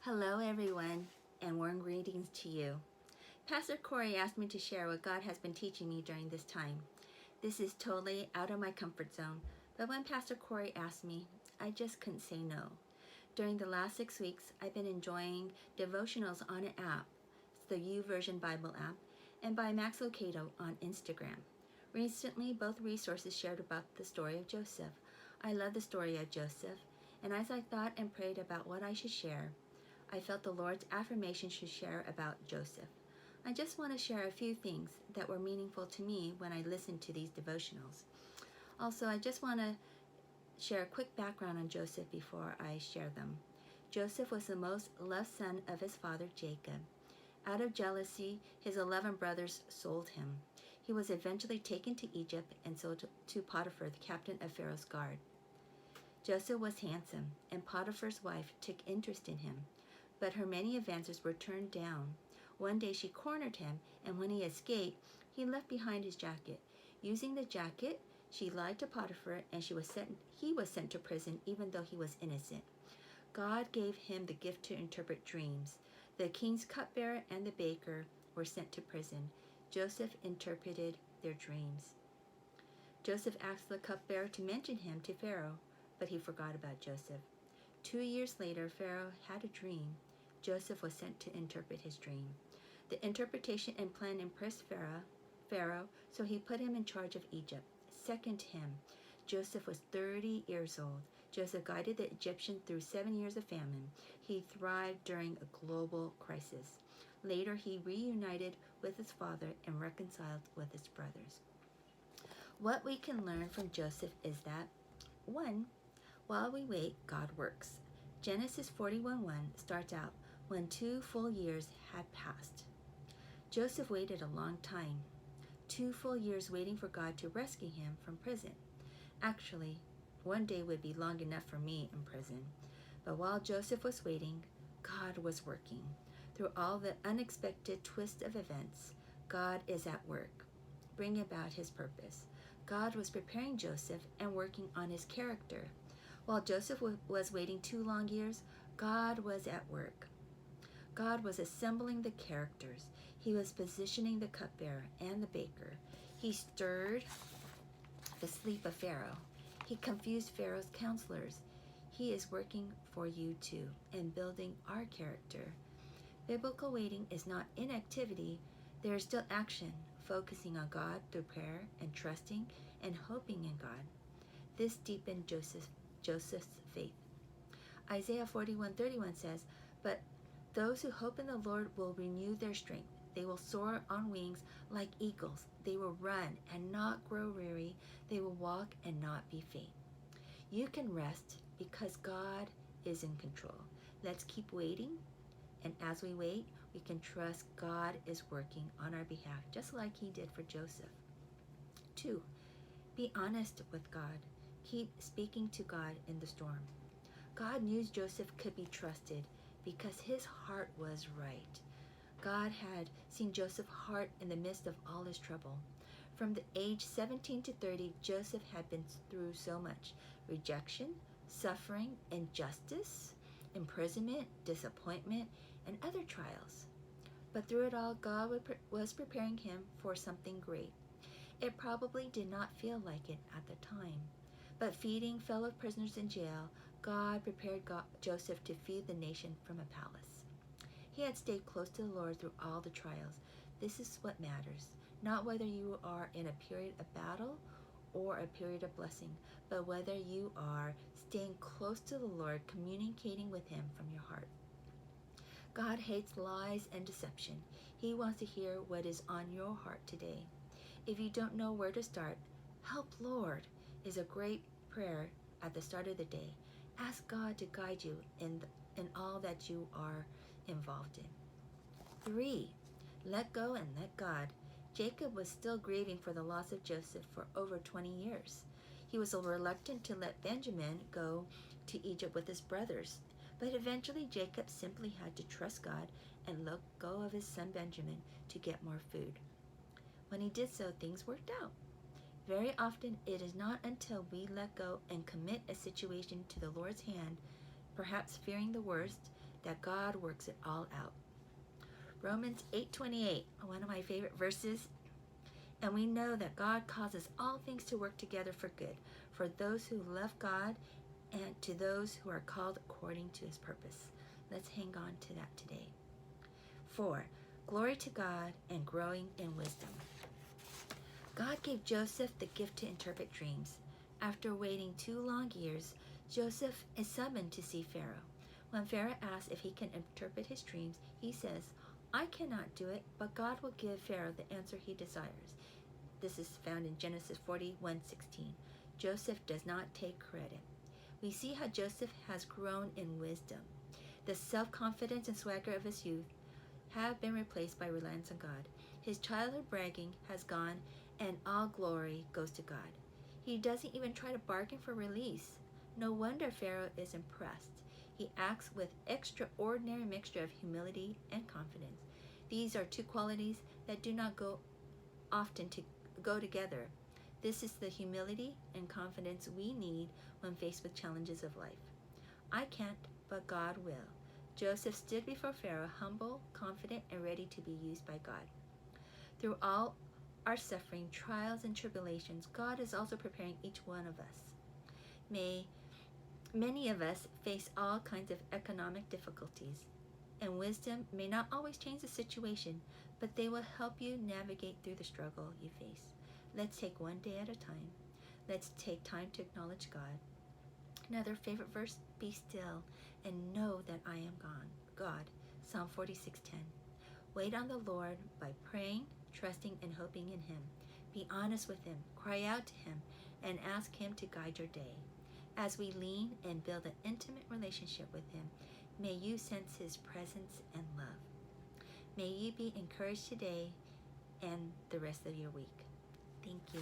Hello, everyone, and warm greetings to you. Pastor Corey asked me to share what God has been teaching me during this time. This is totally out of my comfort zone, but when Pastor Corey asked me, I just couldn't say no. During the last 6 weeks, I've been enjoying devotionals on an app, it's the YouVersion Bible app, and by Max Lucado on Instagram. Recently, both resources shared about the story of Joseph. I love the story of Joseph, and as I thought and prayed about what I should share, I felt the Lord's affirmation should share about Joseph. I just want to share a few things that were meaningful to me when I listened to these devotionals. Also, I just want to share a quick background on Joseph before I share them. Joseph was the most loved son of his father Jacob. Out of jealousy, his 11 brothers sold him. He was eventually taken to Egypt and sold to Potiphar, the captain of Pharaoh's guard. Joseph was handsome, and Potiphar's wife took interest in him, but her many advances were turned down. One day she cornered him, and when he escaped, he left behind his jacket. Using the jacket, she lied to Potiphar, and he was sent to prison even though he was innocent. God gave him the gift to interpret dreams. The king's cupbearer and the baker were sent to prison. Joseph interpreted their dreams. Joseph asked the cupbearer to mention him to Pharaoh, but he forgot about Joseph. 2 years later, Pharaoh had a dream. Joseph was sent to interpret his dream. The interpretation and plan impressed Pharaoh, so he put him in charge of Egypt. Second to him, Joseph was 30 years old. Joseph guided the Egyptians through 7 years of famine. He thrived during a global crisis. Later, he reunited with his father and reconciled with his brothers. What we can learn from Joseph is that 1. While we wait, God works. Genesis 41:1 starts out, when 2 full years had passed. Joseph waited a long time, 2 full years waiting for God to rescue him from prison. Actually, 1 day would be long enough for me in prison. But while Joseph was waiting, God was working. Through all the unexpected twists of events, God is at work, bringing about his purpose. God was preparing Joseph and working on his character. While Joseph was waiting 2 long years, God was at work. God was assembling the characters. He was positioning the cupbearer and the baker. He stirred the sleep of Pharaoh. He confused Pharaoh's counselors. He is working for you too and building our character. Biblical waiting is not inactivity. There is still action, focusing on God through prayer and trusting and hoping in God. This deepened Joseph's faith. Isaiah 41:31 says, "But those who hope in the Lord will renew their strength. They will soar on wings like eagles. They will run and not grow weary. They will walk and not be faint." You can rest because God is in control. Let's keep waiting, and as we wait, we can trust God is working on our behalf, just like he did for Joseph. 2. Be honest with God. Keep speaking to God in the storm. God knew Joseph could be trusted because his heart was right. God had seen Joseph's heart in the midst of all his trouble. From the age 17 to 30, Joseph had been through so much: rejection, suffering, injustice, imprisonment, disappointment, and other trials. But through it all, God was preparing him for something great. It probably did not feel like it at the time. But feeding fellow prisoners in jail, God prepared Joseph to feed the nation from a palace. He had stayed close to the Lord through all the trials. This is what matters. Not whether you are in a period of battle or a period of blessing, but whether you are staying close to the Lord, communicating with him from your heart. God hates lies and deception. He wants to hear what is on your heart today. If you don't know where to start, "Help, Lord," is a great prayer at the start of the day. Ask God to guide you in all that you are involved in. 3. Let go and let God. Jacob was still grieving for the loss of Joseph for over 20 years. He was reluctant to let Benjamin go to Egypt with his brothers, but eventually Jacob simply had to trust God and let go of his son Benjamin to get more food. When he did so, things worked out. Very often, it is not until we let go and commit a situation to the Lord's hand, perhaps fearing the worst, that God works it all out. Romans 8:28, one of my favorite verses. And we know that God causes all things to work together for good, for those who love God and to those who are called according to his purpose. Let's hang on to that today. 4. Glory to God and growing in wisdom. God gave Joseph the gift to interpret dreams. After waiting 2 long years, Joseph is summoned to see Pharaoh. When Pharaoh asks if he can interpret his dreams, he says, I cannot do it, but God will give Pharaoh the answer he desires. This is found in Genesis 41:16. Joseph does not take credit. We see how Joseph has grown in wisdom. The self-confidence and swagger of his youth have been replaced by reliance on God. His childhood bragging has gone, and all glory goes to God. He doesn't even try to bargain for release. No wonder Pharaoh is impressed. He acts with extraordinary mixture of humility and confidence. These are 2 qualities that do not often go together. This is the humility and confidence we need when faced with challenges of life. I can't, but God will. Joseph stood before Pharaoh, humble, confident, and ready to be used by God. Through all our suffering, trials, and tribulations, God is also preparing each one of us. Many of us face all kinds of economic difficulties, and wisdom may not always change the situation, but they will help you navigate through the struggle you face. Let's take one day at a time. Let's take time to acknowledge God. Another favorite verse, be still and know that I am God. Psalm 46:10. Wait on the Lord by praying, trusting, and hoping in him. Be honest with him, cry out to him, and ask him to guide your day. As we lean and build an intimate relationship with him, may you sense his presence and love. May you be encouraged today and the rest of your week. Thank you.